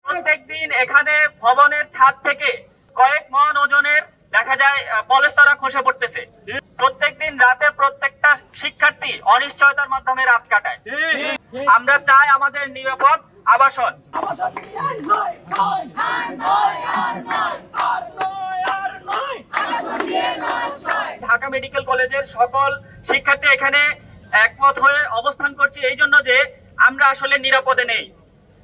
প্রত্যেকদিন এখানে ভবনের ছাদ থেকে কয়েক মন ওজনের দেখা যায় পলেস্তারা খসে পড়তেছে। প্রত্যেকদিন রাতে প্রত্যেকটা শিক্ষার্থী অনিশ্চয়তার মাধ্যমে রাত কাটায়। আমরা চাই আমাদের নিরাপদ আবাসন। ঢাকা মেডিকেল কলেজের সকল শিক্ষার্থী এখানে একমত হয়ে অবস্থান করছি এই জন্য যে আমরা আসলে নিরাপদে নেই।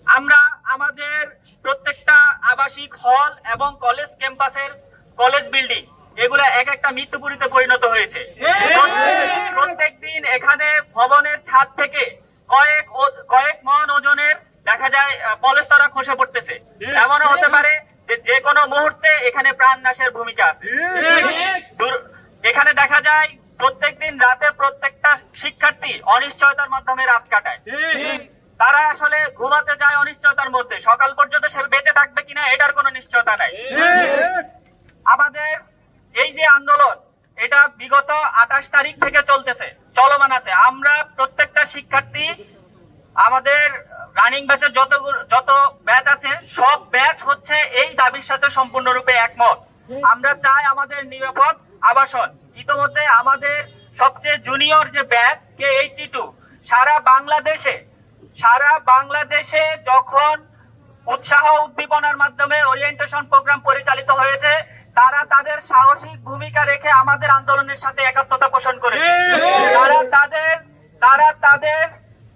আমরা আমাদের প্রত্যেকটা আবাসিক হল এবং কলেজ ক্যাম্পাসের কলেজ বিল্ডিং এগুলা এক একটা মৃত্যুপুরীতে পরিণত হয়েছে। প্রত্যেকদিন এখানে ভবনের ছাদ থেকে কয়েক মন ওজনের দেখা যায় পলেস্তারা খসে পড়তেছে। এমনও হতে পারে যে কোনো মুহূর্তে এখানে প্রাণনাশের ভূমিকা আছে। এখানে দেখা যায় প্রত্যেকদিন রাতে প্রত্যেকটা শিক্ষার্থী অনিশ্চয়তার মাধ্যমে রাত কাটায়। তারা আসলে ঘুমাতে যায় অনিশ্চয়তার মধ্যে, সকাল পর্যন্ত সে বেঁচে থাকবে কিনা এটার কোনো নিশ্চয়তা নাই। আমাদের এই যে আন্দোলন এটা বিগত 28 তারিখ থেকে চলমান আছে। আমরা প্রত্যেকটা শিক্ষার্থী আমাদের রানিং ব্যাচের যত ব্যাচ আছে সব ব্যাচ হচ্ছে এই দাবির সাথে সম্পূর্ণরূপে একমত। আমরা চাই আমাদের নিরাপদ আবাসন। ইতোমধ্যে আমাদের সবচেয়ে জুনিয়র যে ব্যাচ K82 সারা বাংলাদেশে যখন উৎসাহ উদ্দীপনার মাধ্যমে ওরিয়েন্টেশন প্রোগ্রাম পরিচালিত হয়েছে তারা তাদের সাহসিক ভূমিকা রেখে আমাদের আন্দোলনের সাথে একাত্মতা পোষণ করেছে। তারা তাদের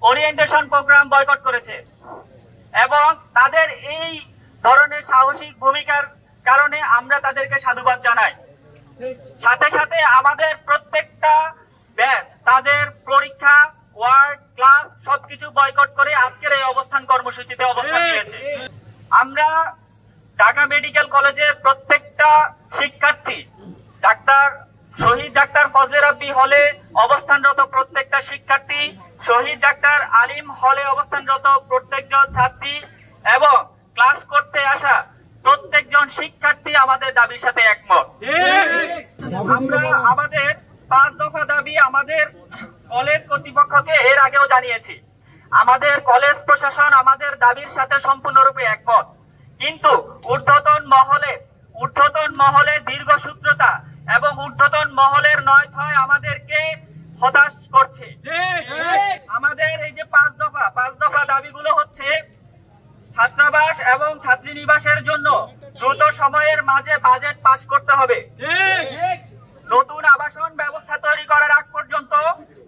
ওরিয়েন্টেশন প্রোগ্রাম বয়কট করেছে এবং তাদের এই ধরনের সাহসিক ভূমিকার কারণে আমরা তাদেরকে সাধুবাদ জানাই। সাথে সাথে আমাদের প্রত্যেকটা ব্যাচ তাদের পরীক্ষা ওয়ার্ড ক্লাস সবকিছু বয়কট করে আজকের এই অবস্থান কর্মসূচিতে অবস্থান নিয়েছে। আমরা ঢাকা মেডিকেল কলেজের প্রত্যেকটা শিক্ষার্থী শহীদ ডাক্তার ফজলে রাব্বি হলে অবস্থানরত প্রত্যেকটা শিক্ষার্থী, শহীদ ডাক্তার আলিম হলে অবস্থানরত প্রত্যেকজন ছাত্রী এবং ক্লাস করতে আসা প্রত্যেকজন শিক্ষার্থী আমাদের দাবির সাথে একমত। আমরা আমাদের 5 দফা দাবি আমাদের কলেজ কর্তৃপক্ষকে এর আগেও জানিয়েছি। আমাদের কলেজ প্রশাসন আমাদের দাবির সাথে সম্পূর্ণরূপে একমত, কিন্তু ঊর্ধ্বতন মহলে দীর্ঘসূত্রতা এবং ঊর্ধ্বতন মহলের 9-6 আমাদেরকে হতাশ করছে। আমাদের এই যে 5 দফা দাবিগুলো হচ্ছে ছাত্রাবাস এবং ছাত্রীনিবাসের জন্য দ্রুত সময়ের মাঝে বাজেট পাস করতে হবে। নতুন আবাসন ব্যবস্থা তৈরি করার আগ পর্যন্ত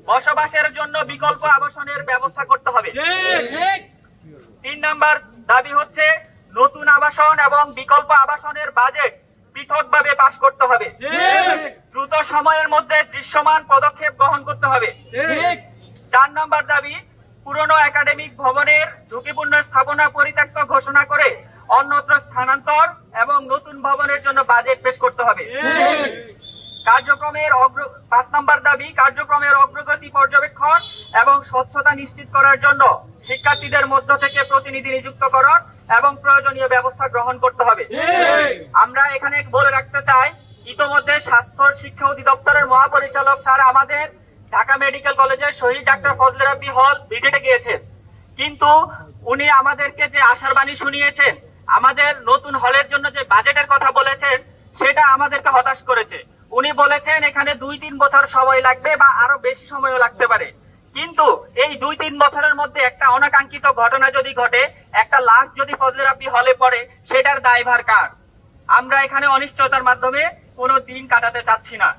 বসবাসের জন্য বিকল্প আবাসনের ব্যবস্থা করতে হবে। 3 নাম্বার দাবি হচ্ছে নতুন আবাসন এবং বিকল্প আবাসনের বাজেট পৃথকভাবে পাস করতে হবে। দ্রুত সময়ের মধ্যে দৃশ্যমান পদক্ষেপ গ্রহণ করতে হবে। 4 নাম্বার দাবি পুরনো একাডেমিক ভবনের ঝুঁকিপূর্ণ স্থাপনা পরিত্যক্ত ঘোষণা করে অন্যত্র স্থানান্তর এবং নতুন ভবনের জন্য বাজেট পেশ করতে হবে। 5 নাম্বার দাবি কার্যক্রমের অগ্রগতি পর্যবেক্ষণ এবং স্বচ্ছতা নিশ্চিত করার জন্য শিক্ষার্থীদের মধ্য থেকে প্রতিনিধি নিযুক্তকরণ এবং প্রয়োজনীয় ব্যবস্থা গ্রহণ করতে হবে। আমরা এখানে বলে রাখতে চাই, ইতোমধ্যে স্বাস্থ্য শিক্ষা অধিদপ্তরের মহাপরিচালক স্যার আমাদের ঢাকা মেডিকেল কলেজের শহীদ ডাক্তার ফজলে রাব্বি হল ভিজিটে গিয়েছেন, কিন্তু উনি আমাদেরকে যে আশার বাণী শুনিয়েছেন, আমাদের নতুন হলের জন্য যে বাজেটের কথা বলেছেন সেটা আমাদেরকে হতাশ করেছে। উনি বলেছেন এখানে 2-3 বছর সময় লাগবে বা আরো বেশি সময়ও লাগতে পারে, কিন্তু এই 2-3 বছরের মধ্যে একটা অনাকাঙ্ক্ষিত ঘটনা যদি ঘটে, একটা লাশ যদি ফজলে রাব্বি হলে পড়ে, সেটার দায়ভার কার? আমরা এখানে অনিশ্চয়তার মাধ্যমে কোনো দিন কাটাতে চাচ্ছি না।